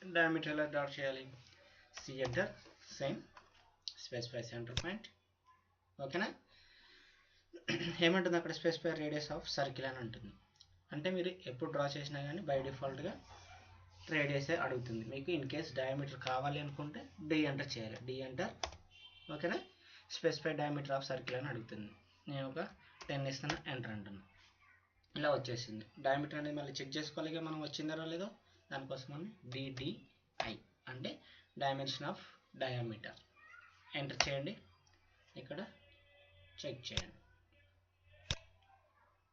Diameter ఎలా draw చేయాలి? C enter, same, specify center point. ఓకేనా? ఏమంటుంది అక్కడ? స్పెసిఫై రేడియస్ ఆఫ్ సర్కిల్ అని ఉంటుంది. అంటే మీరు ఎప్పుడు డ్రా చేసినా కానీ బై డిఫాల్ట్గా రేడియసే అడుగుతుంది. మీకు ఇన్ కేస్ డయామీటర్ కావాలి అనుకుంటే డి ఎంటర్ చేయాలి. D enter. ఓకేనా? స్పెసిఫై డయామీటర్ ఆఫ్ సర్కిల్ అని అడుగుతుంది. నేను ఒక 10 ఇస్తున్నా, ఎంటర్ అంటున్నా. ఇలా వచ్చేసింది. డయామీటర్ అనేది మళ్ళీ చెక్ చేసుకోవాలి మనం వచ్చిందో లేదో. దానికోసం అని డిడిఐ అంటే డైమెన్షన్ ఆఫ్ డయామీటర్. ఎంటర్ చేయండి. ఇక్కడ చెక్ చేయండి.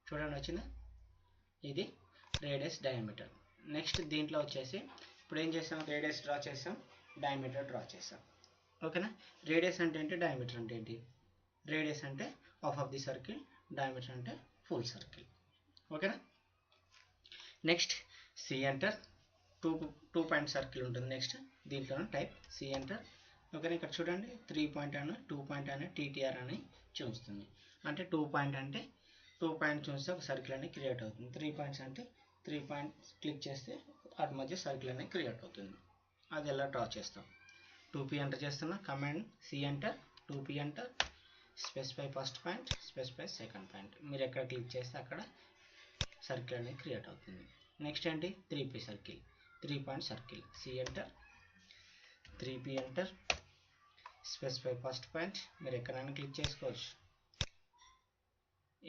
చూడండి వచ్చిందా? ఇది రేడియస్ డయామీటర్. నెక్స్ట్ దీంట్లో వచ్చేసి ఇప్పుడు ఏం చేసాం? రేడియస్ డ్రా చేసాం, డయామీటర్ డ్రా చేసాం. ఓకేనా? రేడియస్ అంటే ఏంటి, డయామీటర్ అంటే ఏంటి? రేడియస్ అంటే half of the circle, diameter అంటే ఫుల్ సర్కిల్. ఓకేనా? Next C enter. Two point circle ఉంటుంది. నెక్స్ట్ దీంట్లో టైప్ సి ఎంటర్. ఓకేనా? ఇక్కడ చూడండి 3 పాయింట్ అని 2 పాయింట్ అని టీటీఆర్ అని చూస్తుంది. అంటే 2 పాయింట్ అంటే 2 పాయింట్ చూస్తే ఒక సర్కిల్ అనేది క్రియేట్ అవుతుంది. 3 పాయింట్స్ అంటే 3 పాయింట్స్ క్లిక్ చేస్తే వాటి మధ్య సర్కిల్ అనేది క్రియేట్ అవుతుంది. అది ఎలా డ్రా చేస్తాం? 2p ఎంటర్ చేస్తున్నా, command C enter, 2p enter, specify first point, specify second point. మీరు ఎక్కడ క్లిక్ చేస్తే అక్కడ సర్కిల్ అనేది క్రియేట్ అవుతుంది. నెక్స్ట్ ఏంటి? 3p circle, 3 point circle. C enter, 3p enter, specify first point. మీరు ఎక్కడైనా క్లిక్ చేసుకోవచ్చు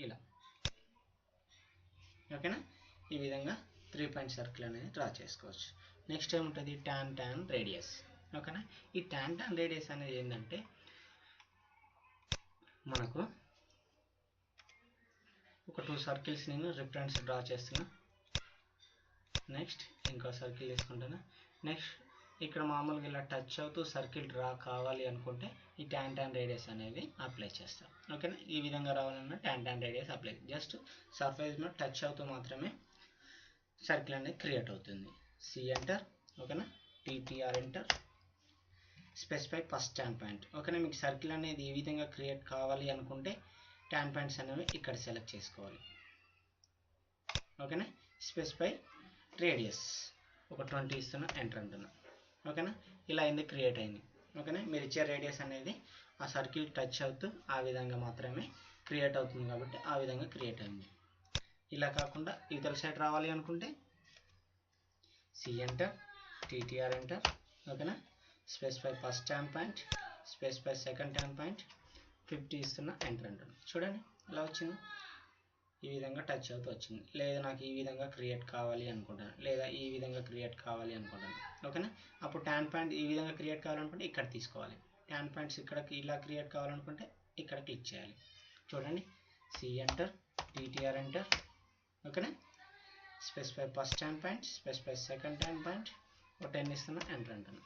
ఇలా. ఓకేనా? ఈ విధంగా 3 పాయింట్ సర్కిల్ అనేది డ్రా చేసుకోవచ్చు. నెక్స్ట్ ఏముంటుంది? Tan radius. ఓకేనా? ఈ టాన్ రేడియస్ అనేది ఏంటంటే మనకు ఒక 2 సర్కిల్స్ నేను రిఫరెన్స్ డ్రా చేస్తున్నా. నెక్స్ట్ ఇంకో సర్కిల్ తీసుకుంటాను. నెక్స్ట్ ఇక్కడ మామూలుగా ఇలా టచ్ అవుతూ సర్కిల్ డ్రా కావాలి అనుకుంటే ఈ టాన్ రేడియస్ అనేది అప్లై చేస్తాం. ఓకేనా? ఈ విధంగా రావాలన్నా tan radius apply. Just surface మీద టచ్ అవుతూ మాత్రమే సర్కిల్ అనేది క్రియేట్ అవుతుంది. C enter. ఓకేనా? TTR enter, specify first tan point. ఓకేనా? మీకు సర్కిల్ అనేది ఈ విధంగా క్రియేట్ కావాలి అనుకుంటే టాన్ పాయింట్స్ అనేవి ఇక్కడ సెలెక్ట్ చేసుకోవాలి. ఓకేనా? స్పెసిఫై రేడియస్ ఒక 20 ఇస్తున్నా, ఎంటర్ అంటున్నా. ఓకేనా? ఇలా ఎందుకు క్రియేట్ అయింది? ఓకేనా? మీరు ఇచ్చే రేడియస్ అనేది ఆ సర్కిల్ టచ్ అవుతూ ఆ విధంగా మాత్రమే క్రియేట్ అవుతుంది కాబట్టి ఆ విధంగా క్రియేట్ అయింది. ఇలా కాకుండా ఇతర సైడ్ రావాలి అనుకుంటే సి ఎంటర్, టీటీఆర్ ఎంటర్. ఓకేనా? Specify first tan point, specify second tan point, 50 ఇస్తున్నా, ఎంటర్ అంటున్నా. చూడండి ఇలా వచ్చింది. ఈ విధంగా టచ్ అవుతూ వచ్చింది. లేదా నాకు ఈ విధంగా క్రియేట్ కావాలి అనుకుంటాను, లేదా ఈ విధంగా క్రియేట్ కావాలి అనుకుంటాను. ఓకేనా? అప్పుడు టాన్ పాయింట్ ఈ విధంగా క్రియేట్ కావాలనుకుంటే ఇక్కడ తీసుకోవాలి. టాన్ పాయింట్స్ ఇక్కడ ఇలా క్రియేట్ కావాలనుకుంటే ఇక్కడ క్లిక్ చేయాలి. చూడండి సి ఎంటర్, టీటీఆర్ ఎంటర్. ఓకేనా? Specify first tan point, specify second tan point, ఒక 10 ఇస్తున్నా, ఎంటర్ అంటున్నా.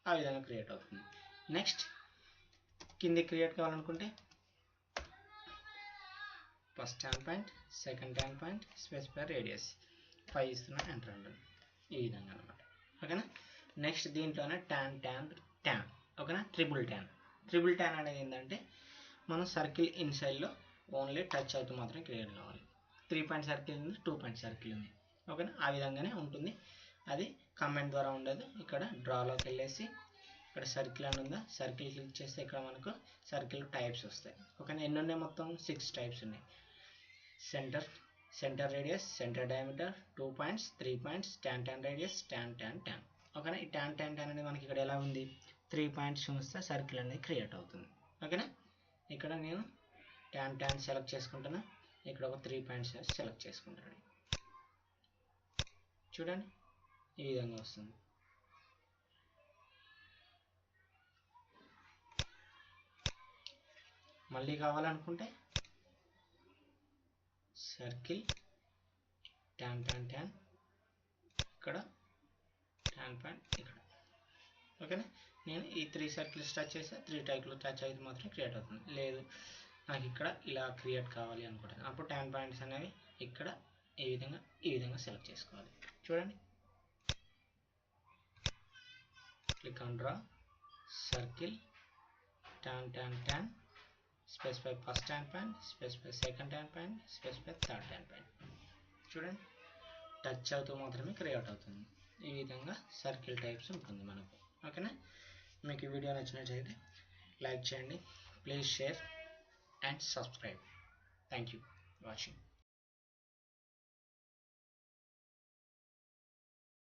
ఆ విధంగా క్రియేట్ అవుతుంది. నెక్స్ట్ కింది క్రియేట్ కావాలనుకుంటే first tan point, second tan point, specify radius 5 ఇస్తున్నా, ఎంటర్ అంటున్నా. ఈ విధంగా అనమాట. ఓకేనా? నెక్స్ట్ దీంట్లోనే ట్యాన్. ఓకేనా? ట్రిపుల్ ట్యాన్ అనేది ఏంటంటే మనం సర్కిల్ ఇన్సైడ్లో ఓన్లీ టచ్ అవుతూ మాత్రమే క్రియేట్ కావాలి. 3 పాయింట్ సర్కిల్ ఉంది, 2 పాయింట్ సర్కిల్ ఉంది. ఓకేనా? ఆ విధంగానే ఉంటుంది. అది కమెంట్ ద్వారా ఉండదు. ఇక్కడ డ్రాలోకి వెళ్ళేసి ఇక్కడ సర్కిల్ అని ఉందా, సర్కిల్ క్లిక్ చేస్తే ఇక్కడ మనకు సర్కిల్ టైప్స్ వస్తాయి. ఓకేనా? ఎన్ని ఉన్నాయి? మొత్తం 6 టైప్స్ ఉన్నాయి. Centre radius, centre diameter, 2 points, 3 points, tan radius, tan. ఓకేనా? ఈ టాన్ అనేది మనకి ఇక్కడ ఎలా ఉంది? 3 పాయింట్స్ చూస్తే సర్కిల్ అనేది క్రియేట్ అవుతుంది. ఓకేనా? ఇక్కడ నేను టాన్ సెలెక్ట్ చేసుకుంటున్నా. ఇక్కడ ఒక 3 పాయింట్స్ సెలెక్ట్ చేసుకుంటాను. చూడండి ఈ విధంగా వస్తుంది. మళ్ళీ కావాలనుకుంటే సర్కిల్ టాన్ ఇక్కడ టాన్ పాయింట్ ఇక్కడ. ఓకేనా? నేను ఈ 3 సర్కిల్స్ టచ్ చేస్తే 3 టైప్లో టచ్ అయితే మాత్రం క్రియేట్ అవుతుంది. లేదు నాకు ఇక్కడ ఇలా క్రియేట్ కావాలి అనుకుంటాను, అప్పుడు టాన్ పాయింట్స్ అనేవి ఇక్కడ ఈ విధంగా సెలెక్ట్ చేసుకోవాలి. చూడండి click on draw circle tan, specify first tan point, specify second tan point, specify third tan point. చూడండి టచ్ అవుతూ మాత్రమే క్రియేట్ అవుతుంది. ఈ విధంగా సర్కిల్ టైప్స్ ఉంటుంది మనకు. ఓకేనా? మీకు ఈ వీడియో నచ్చినట్లయితే లైక్ చేయండి, please share and subscribe. Thank you watching.